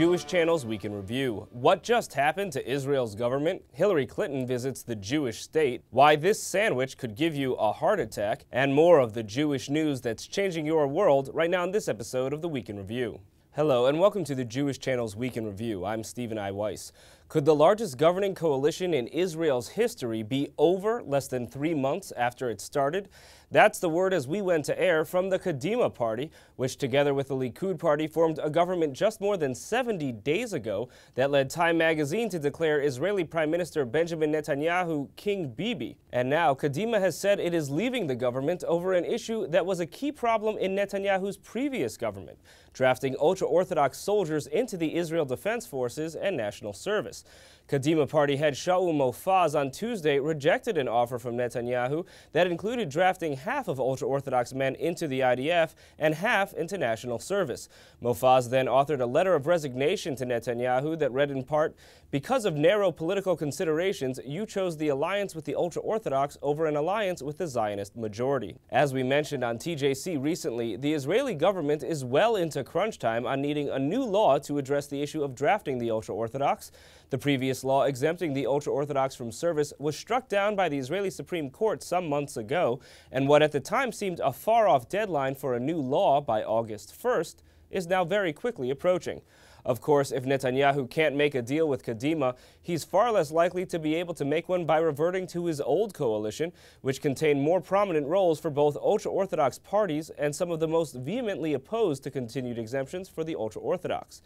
Jewish Channel's Week in Review. What just happened to Israel's government? Hillary Clinton visits the Jewish state. Why this sandwich could give you a heart attack. And more of the Jewish news that's changing your world right now in this episode of the Week in Review. Hello and welcome to the Jewish Channel's Week in Review. I'm Stephen I. Weiss. Could the largest governing coalition in Israel's history be over less than 3 months after it started? That's the word as we went to air from the Kadima party, which together with the Likud party formed a government just more than 70 days ago that led Time magazine to declare Israeli Prime Minister Benjamin Netanyahu King Bibi. And now Kadima has said it is leaving the government over an issue that was a key problem in Netanyahu's previous government, drafting ultra-Orthodox soldiers into the Israel Defense Forces and National Service. Kadima party head Shaul Mofaz on Tuesday rejected an offer from Netanyahu that included drafting half of ultra-Orthodox men into the IDF and half into national service. Mofaz then authored a letter of resignation to Netanyahu that read in part, "Because of narrow political considerations, you chose the alliance with the ultra-Orthodox over an alliance with the Zionist majority." As we mentioned on TJC recently, the Israeli government is well into crunch time on needing a new law to address the issue of drafting the ultra-Orthodox. The previous law exempting the ultra-Orthodox from service was struck down by the Israeli Supreme Court some months ago, and what at the time seemed a far-off deadline for a new law by August 1st is now very quickly approaching. Of course, if Netanyahu can't make a deal with Kadima, he's far less likely to be able to make one by reverting to his old coalition, which contained more prominent roles for both ultra-Orthodox parties and some of the most vehemently opposed to continued exemptions for the ultra-Orthodox.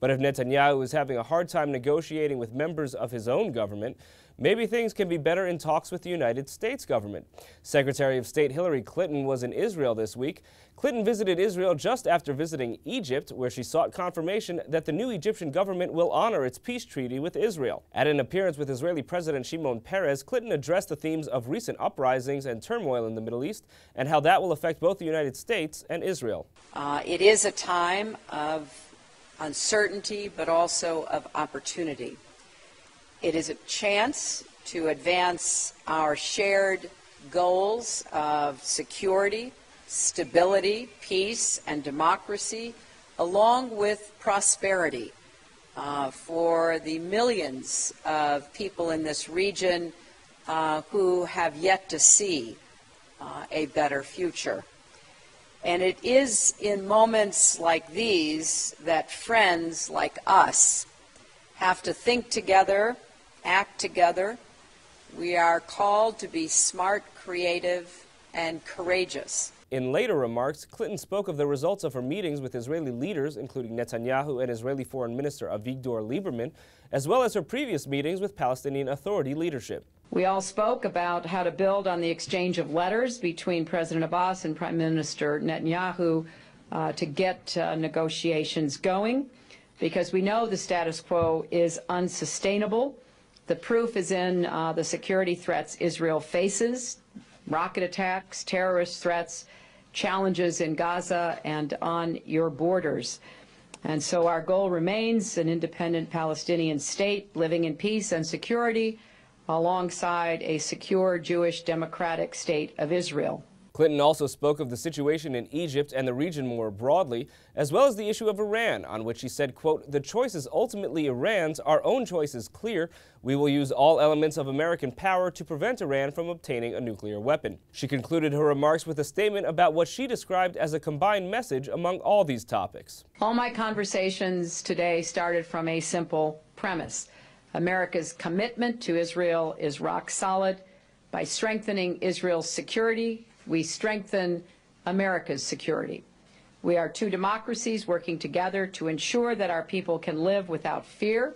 But if Netanyahu is having a hard time negotiating with members of his own government, maybe things can be better in talks with the United States government. Secretary of State Hillary Clinton was in Israel this week. Clinton visited Israel just after visiting Egypt, where she sought confirmation that the new Egyptian government will honor its peace treaty with Israel. At an appearance with Israeli President Shimon Peres, Clinton addressed the themes of recent uprisings and turmoil in the Middle East and how that will affect both the United States and Israel. It is a time of uncertainty, but also of opportunity. It is a chance to advance our shared goals of security, stability, peace, and democracy, along with prosperity for the millions of people in this region who have yet to see a better future. And it is in moments like these that friends like us have to think together, act together. We are called to be smart, creative, and courageous. In later remarks, Clinton spoke of the results of her meetings with Israeli leaders, including Netanyahu and Israeli Foreign Minister Avigdor Lieberman, as well as her previous meetings with Palestinian Authority leadership. We all spoke about how to build on the exchange of letters between President Abbas and Prime Minister Netanyahu to get negotiations going, because we know the status quo is unsustainable. The proof is in the security threats Israel faces: rocket attacks, terrorist threats, challenges in Gaza and on your borders. And so our goal remains an independent Palestinian state living in peace and security alongside a secure Jewish democratic state of Israel. Clinton also spoke of the situation in Egypt and the region more broadly, as well as the issue of Iran, on which he said, quote, "The choice is ultimately Iran's. Our own choice is clear. We will use all elements of American power to prevent Iran from obtaining a nuclear weapon." She concluded her remarks with a statement about what she described as a combined message among all these topics. All my conversations today started from a simple premise. America's commitment to Israel is rock solid. By strengthening Israel's security, we strengthen America's security. We are two democracies working together to ensure that our people can live without fear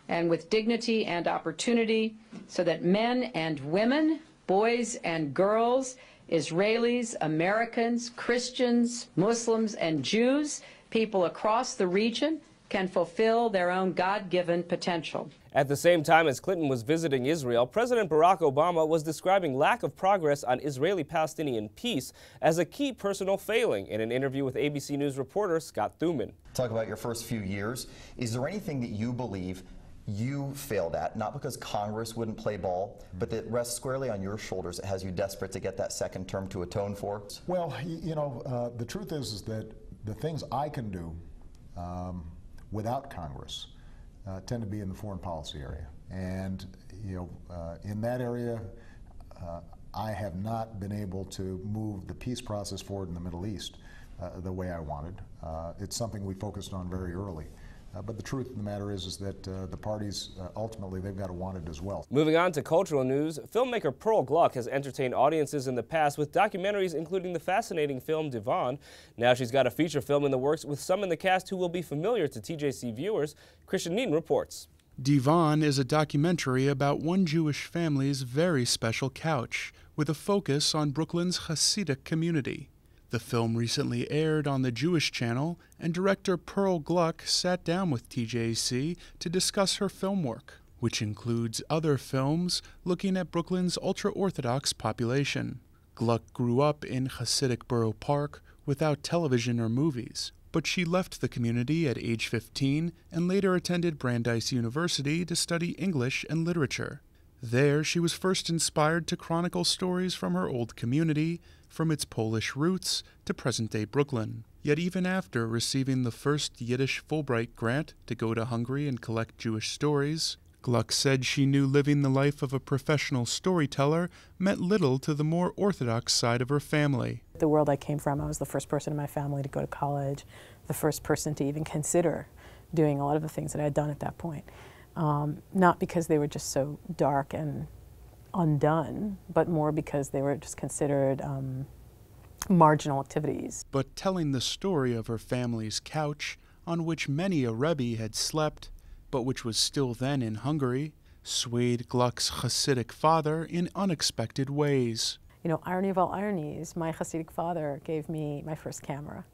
and with dignity and opportunity, so that men and women, boys and girls, Israelis, Americans, Christians, Muslims, and Jews, people across the region, can fulfill their own God-given potential. At the same time as Clinton was visiting Israel, President Barack Obama was describing lack of progress on Israeli-Palestinian peace as a key personal failing in an interview with ABC News reporter Scott Thuman. Talk about your first few years. Is there anything that you believe you failed at, not because Congress wouldn't play ball, but that rests squarely on your shoulders that has you desperate to get that second term to atone for? Well, you know, the truth is that the things I can do without Congress tend to be in the foreign policy area. And in that area, I have not been able to move the peace process forward in the Middle East the way I wanted. It's something we focused on very early. But the truth of the matter is that the parties, ultimately, they've got to want it as well. Moving on to cultural news, filmmaker Pearl Gluck has entertained audiences in the past with documentaries including the fascinating film Devon. Now she's got a feature film in the works with some in the cast who will be familiar to TJC viewers. Christian Neaton reports. Devon is a documentary about one Jewish family's very special couch, with a focus on Brooklyn's Hasidic community. The film recently aired on the Jewish Channel, and director Pearl Gluck sat down with TJC to discuss her film work, which includes other films looking at Brooklyn's ultra-Orthodox population. Gluck grew up in Hasidic Borough Park without television or movies, but she left the community at age 15 and later attended Brandeis University to study English and literature. There, she was first inspired to chronicle stories from her old community, from its Polish roots to present-day Brooklyn. Yet even after receiving the first Yiddish Fulbright grant to go to Hungary and collect Jewish stories, Gluck said she knew living the life of a professional storyteller meant little to the more Orthodox side of her family. The world I came from, I was the first person in my family to go to college, the first person to even consider doing a lot of the things that I had done at that point. Not because they were just so dark and undone, but more because they were just considered marginal activities. But telling the story of her family's couch, on which many a Rebbe had slept, but which was still then in Hungary, swayed Gluck's Hasidic father in unexpected ways. You know, irony of all ironies, my Hasidic father gave me my first camera.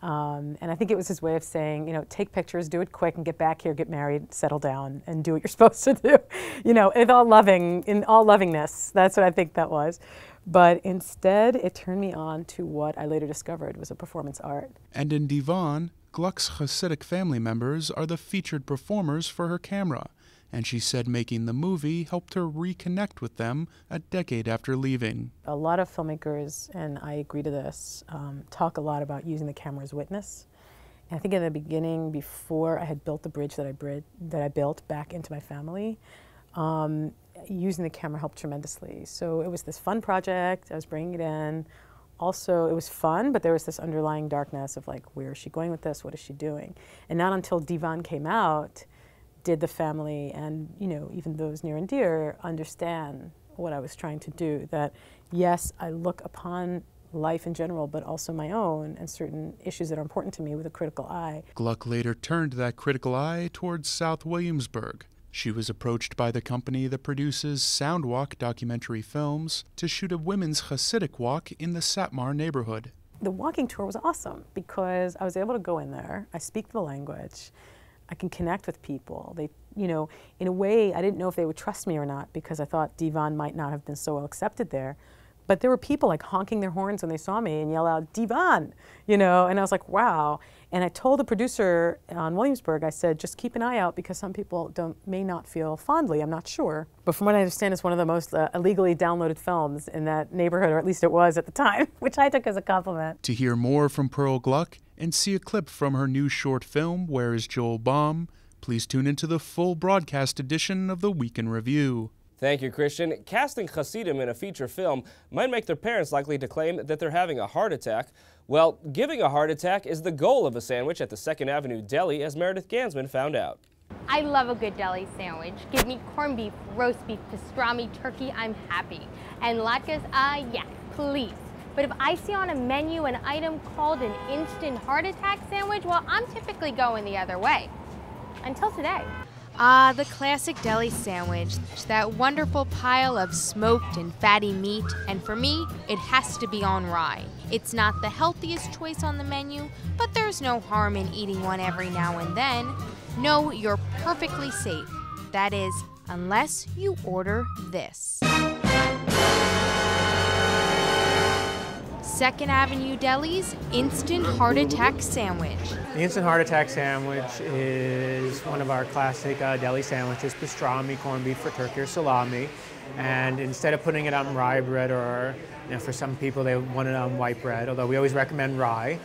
And I think it was his way of saying, you know, take pictures, do it quick, and get back here, get married, settle down, and do what you're supposed to do. You know, in all lovingness. That's what I think that was. But instead, it turned me on to what I later discovered was a performance art. And in Devon, Gluck's Hasidic family members are the featured performers for her camera, and she said making the movie helped her reconnect with them a decade after leaving. A lot of filmmakers, and I agree to this, talk a lot about using the camera as witness. And I think in the beginning, before I had built the bridge that I built back into my family, using the camera helped tremendously. So it was this fun project, I was bringing it in. Also, it was fun, but there was this underlying darkness of like, where is she going with this? What is she doing? And not until Devon came out did the family and, you know, even those near and dear understand what I was trying to do. That, yes, I look upon life in general, but also my own and certain issues that are important to me with a critical eye. Gluck later turned that critical eye towards South Williamsburg. She was approached by the company that produces Soundwalk documentary films to shoot a women's Hasidic walk in the Satmar neighborhood. The walking tour was awesome because I was able to go in there, I speak the language, I can connect with people. They, you know, in a way, I didn't know if they would trust me or not because I thought Devon might not have been so well accepted there. But there were people like honking their horns when they saw me and yell out, Devon, you know, and I was like, wow. And I told the producer on Williamsburg, I said, just keep an eye out because some people may not feel fondly, I'm not sure. But from what I understand, it's one of the most illegally downloaded films in that neighborhood, or at least it was at the time, which I took as a compliment. To hear more from Pearl Gluck and see a clip from her new short film, Where is Joel Baum?, please tune into the full broadcast edition of the Week in Review. Thank you, Christian. Casting Hasidim in a feature film might make their parents likely to claim that they're having a heart attack. Well, giving a heart attack is the goal of a sandwich at the 2nd Avenue Deli, as Meredith Gansman found out. I love a good deli sandwich. Give me corned beef, roast beef, pastrami, turkey, I'm happy. And latkes, yeah, please. But if I see on a menu an item called an instant heart attack sandwich, well, I'm typically going the other way. Until today. The classic deli sandwich, that wonderful pile of smoked and fatty meat, and for me, it has to be on rye. It's not the healthiest choice on the menu, but there's no harm in eating one every now and then. No, you're perfectly safe. That is, unless you order this. 2nd Avenue Deli's Instant Heart Attack Sandwich. The Instant Heart Attack Sandwich is one of our classic deli sandwiches, pastrami, corned beef for turkey or salami. and instead of putting it on rye bread, or for some people they want it on white bread, although we always recommend rye,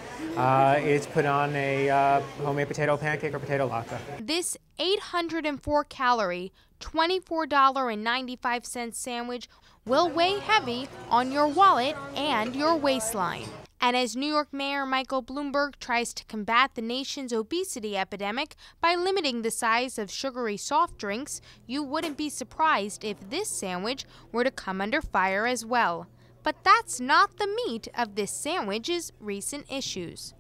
it's put on a homemade potato pancake or potato latke. This 804-calorie, $24.95 sandwich will weigh heavy on your wallet and your waistline. And as New York Mayor Michael Bloomberg tries to combat the nation's obesity epidemic by limiting the size of sugary soft drinks, you wouldn't be surprised if this sandwich were to come under fire as well. But that's not the meat of this sandwich's recent issues.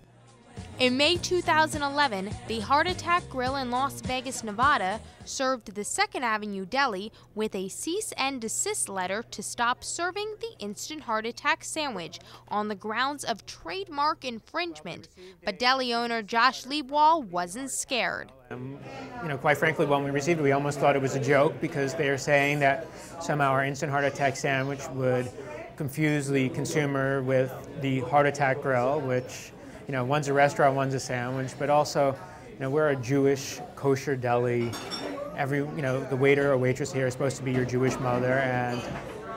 In May 2011, the Heart Attack Grill in Las Vegas, Nevada, served the 2nd Avenue Deli with a cease and desist letter to stop serving the instant heart attack sandwich on the grounds of trademark infringement. But deli owner Josh Liebwall wasn't scared. Quite frankly, when we received it, we almost thought it was a joke, because they are saying that somehow our instant heart attack sandwich would confuse the consumer with the Heart Attack Grill, which one's a restaurant, one's a sandwich, but also, we're a Jewish kosher deli. The waiter or waitress here is supposed to be your Jewish mother, and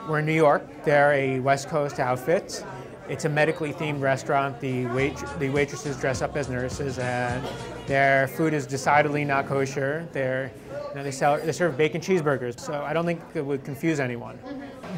we're in New York. They're a West Coast outfit. It's a medically themed restaurant. The waitresses dress up as nurses, and their food is decidedly not kosher. They serve bacon cheeseburgers, so I don't think it would confuse anyone.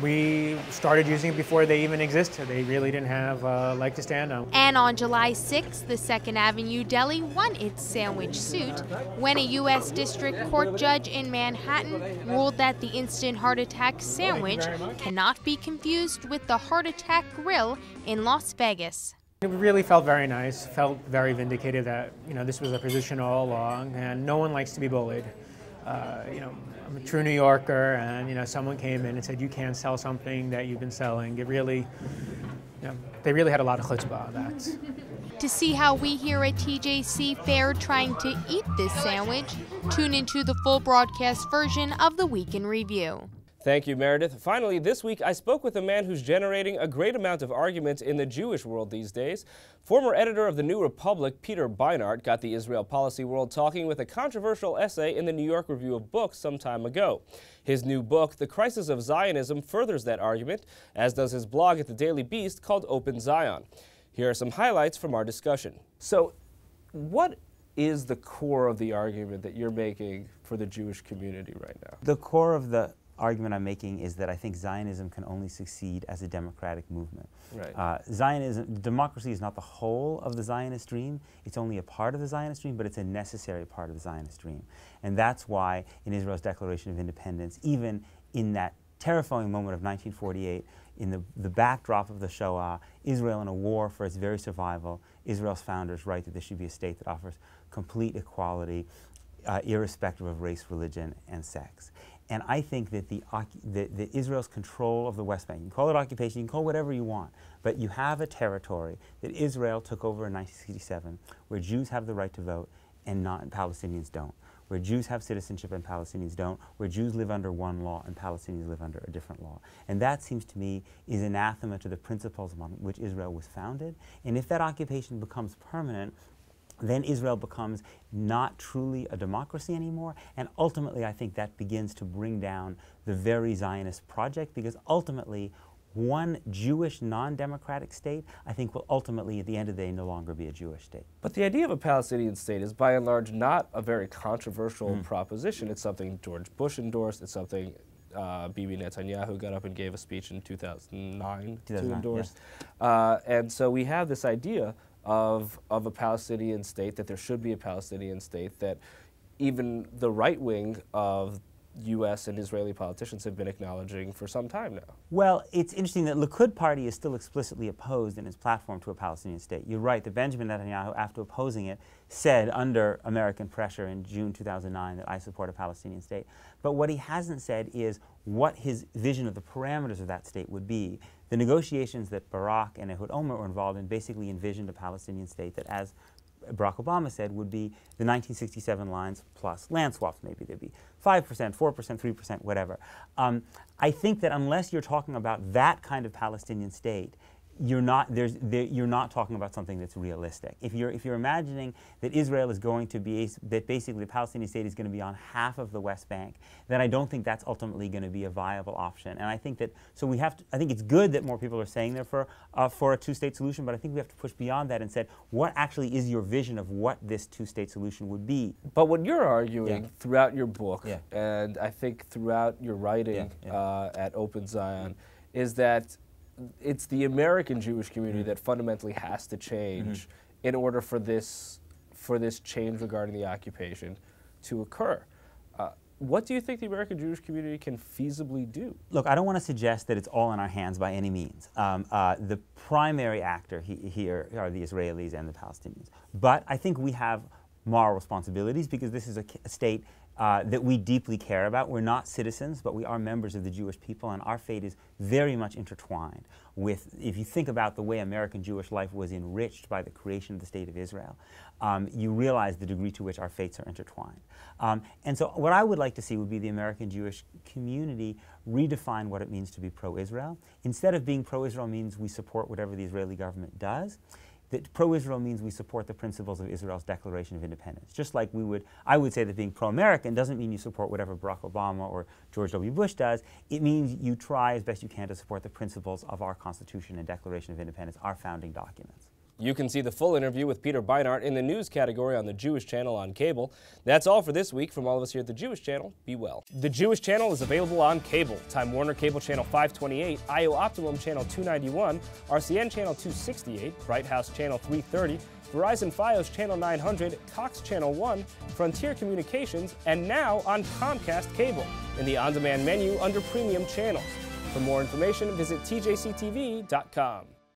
We started using it before they even existed. They really didn't have a leg to stand on. And on July 6th, the 2nd Avenue Deli won its sandwich suit when a U.S. District Court judge in Manhattan ruled that the instant heart attack sandwich cannot be confused with the Heart Attack Grill in Las Vegas. It really felt very nice, felt very vindicated that this was a position all along, and no one likes to be bullied. I'm a true New Yorker, and someone came in and said, you can't sell something that you've been selling. It really, they really had a lot of chutzpah on that. To see how we here at TJC fared trying to eat this sandwich, tune into the full broadcast version of the Week in Review. Thank you, Meredith. Finally, this week I spoke with a man who's generating a great amount of argument in the Jewish world these days. Former editor of the New Republic, Peter Beinart, got the Israel policy world talking with a controversial essay in the New York Review of Books some time ago. His new book, The Crisis of Zionism, furthers that argument, as does his blog at the Daily Beast called Open Zion. Here are some highlights from our discussion. So, what is the core of the argument that you're making for the Jewish community right now? The core of the argument I'm making is that I think Zionism can only succeed as a democratic movement. Right. Democracy is not the whole of the Zionist dream. It's only a part of the Zionist dream, but it's a necessary part of the Zionist dream. And that's why in Israel's Declaration of Independence, even in that terrifying moment of 1948, in the backdrop of the Shoah, Israel in a war for its very survival, Israel's founders write that there should be a state that offers complete equality, irrespective of race, religion, and sex. And I think that the Israel's control of the West Bank, you can call it occupation, you can call it whatever you want, but you have a territory that Israel took over in 1967 where Jews have the right to vote and Palestinians don't, where Jews have citizenship and Palestinians don't, where Jews live under one law and Palestinians live under a different law. And that seems to me is anathema to the principles upon which Israel was founded. And if that occupation becomes permanent, then Israel becomes not truly a democracy anymore, and ultimately I think that begins to bring down the very Zionist project, because ultimately one Jewish non-democratic state I think will ultimately at the end of the day no longer be a Jewish state. But the idea of a Palestinian state is by and large not a very controversial proposition. It's something George Bush endorsed, it's something Bibi Netanyahu got up and gave a speech in 2009 to endorse. Yes. And so we have this idea of a Palestinian state, that there should be a Palestinian state, that even the right wing of U.S. and Israeli politicians have been acknowledging for some time now. Well, it's interesting that Likud party is still explicitly opposed in its platform to a Palestinian state. You're right that Benjamin Netanyahu, after opposing it, said under American pressure in June 2009 that I support a Palestinian state. But what he hasn't said is what his vision of the parameters of that state would be. The negotiations that Barak and Ehud Olmert were involved in basically envisioned a Palestinian state that, as Barack Obama said, would be the 1967 lines plus land swaps. Maybe there'd be 5%, 4%, 3%, whatever. I think that unless you're talking about that kind of Palestinian state, you're not talking about something that's realistic. If you're imagining that Israel is going to be, that basically the Palestinian state is going to be on half of the West Bank, then I don't think that's ultimately going to be a viable option. And I think that, so we have to, I think it's good that more people are saying they're for a two-state solution, but I think we have to push beyond that and say, what actually is your vision of what this two-state solution would be? But what you're arguing throughout your book, and I think throughout your writing at Open Zion, is that it's the American Jewish community that fundamentally has to change in order for this change regarding the occupation to occur. What do you think the American Jewish community can feasibly do? Look, I don't want to suggest that it's all in our hands by any means. The primary actor here are the Israelis and the Palestinians. But I think we have moral responsibilities because this is a state that we deeply care about. We're not citizens, but we are members of the Jewish people, and our fate is very much intertwined with, if you think about the way American Jewish life was enriched by the creation of the State of Israel, you realize the degree to which our fates are intertwined. And so what I would like to see would be the American Jewish community redefine what it means to be pro-Israel. Instead of being pro-Israel means we support whatever the Israeli government does, that pro-Israel means we support the principles of Israel's Declaration of Independence. Just like I would say that being pro-American doesn't mean you support whatever Barack Obama or George W. Bush does. It means you try as best you can to support the principles of our Constitution and Declaration of Independence, our founding documents. You can see the full interview with Peter Beinart in the news category on the Jewish Channel on cable. That's all for this week. From all of us here at the Jewish Channel, be well. The Jewish Channel is available on cable. Time Warner Cable Channel 528, IO Optimum Channel 291, RCN Channel 268, Bright House Channel 330, Verizon Fios Channel 900, Cox Channel 1, Frontier Communications, and now on Comcast Cable in the on-demand menu under Premium Channels. For more information, visit tjctv.com.